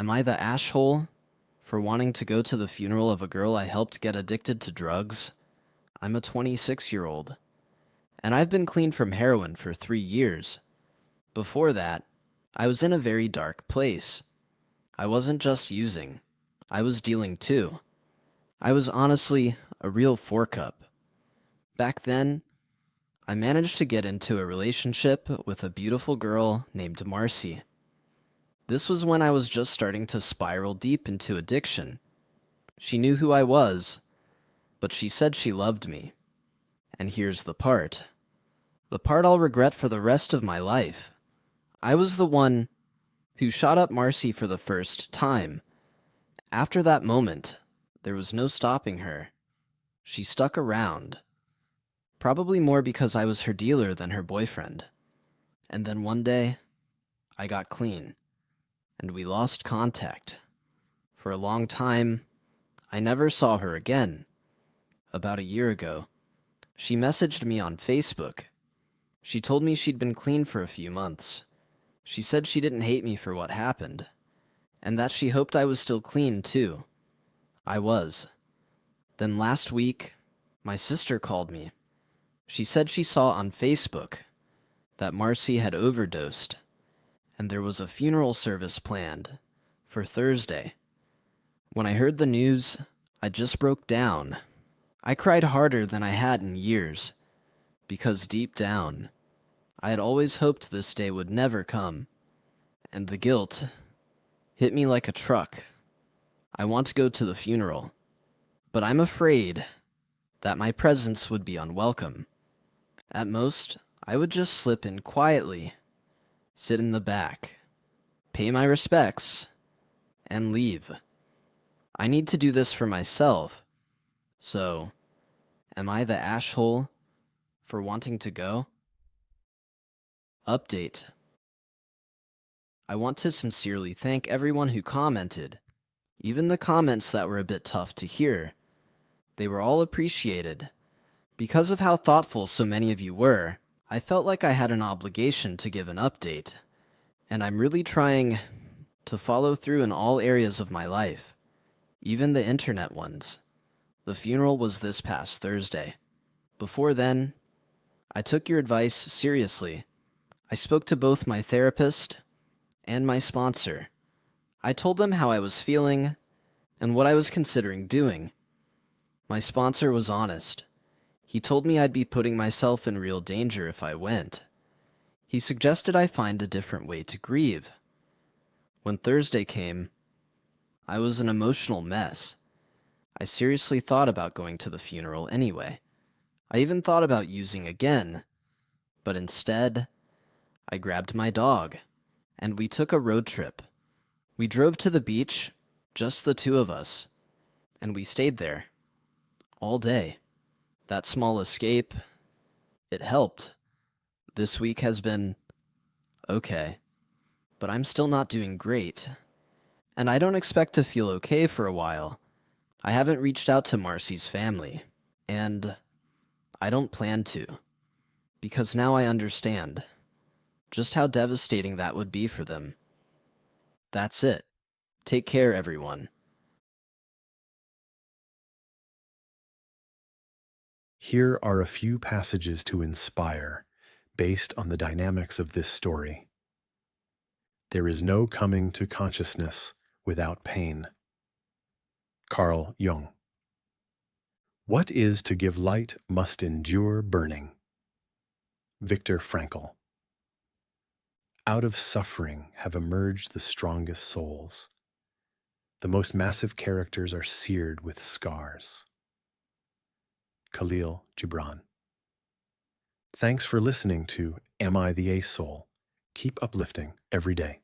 Am I the asshole for wanting to go to the funeral of a girl I helped get addicted to drugs? I'm a 26-year-old, and I've been clean from heroin for 3 years. Before that, I was in a very dark place. I wasn't just using, I was dealing too. I was honestly a real four-cup. Back then, I managed to get into a relationship with a beautiful girl named Marcy. This was when I was just starting to spiral deep into addiction. She knew who I was, but she said she loved me. And here's the part I'll regret for the rest of my life. I was the one who shot up Marcy for the first time. After that moment, there was no stopping her. She stuck around. Probably more because I was her dealer than her boyfriend. And then one day, I got clean, and we lost contact. For a long time, I never saw her again. About a year ago, she messaged me on Facebook. She told me she'd been clean for a few months. She said she didn't hate me for what happened, and that she hoped I was still clean too. I was. Then last week, my sister called me. She said she saw on Facebook that Marcy had overdosed, and there was a funeral service planned for Thursday. When I heard the news, I just broke down. I cried harder than I had in years, because deep down, I had always hoped this day would never come, and the guilt hit me like a truck. I want to go to the funeral, but I'm afraid that my presence would be unwelcome. At most, I would just slip in quietly, sit in the back, pay my respects, and leave. I need to do this for myself. So, am I the asshole for wanting to go? Update. I want to sincerely thank everyone who commented, even the comments that were a bit tough to hear. They were all appreciated. Because of how thoughtful so many of you were, I felt like I had an obligation to give an update, and I'm really trying to follow through in all areas of my life, even the internet ones. The funeral was this past Thursday. Before then, I took your advice seriously. I spoke to both my therapist and my sponsor. I told them how I was feeling and what I was considering doing. My sponsor was honest. He told me I'd be putting myself in real danger if I went. He suggested I find a different way to grieve. When Thursday came, I was an emotional mess. I seriously thought about going to the funeral anyway. I even thought about using again, but instead, I grabbed my dog, and we took a road trip. We drove to the beach, just the two of us, and we stayed there all day. That small escape, it helped. This week has been okay, but I'm still not doing great, and I don't expect to feel okay for a while. I haven't reached out to Marcy's family, and I don't plan to, because now I understand just how devastating that would be for them. That's it. Take care, everyone. Here are a few passages to inspire, based on the dynamics of this story. There is no coming to consciousness without pain. Carl Jung. What is to give light must endure burning. Viktor Frankl. Out of suffering have emerged the strongest souls. The most massive characters are seared with scars. Khalil Gibran. Thanks for listening to Am I the A-Soul? Keep uplifting every day.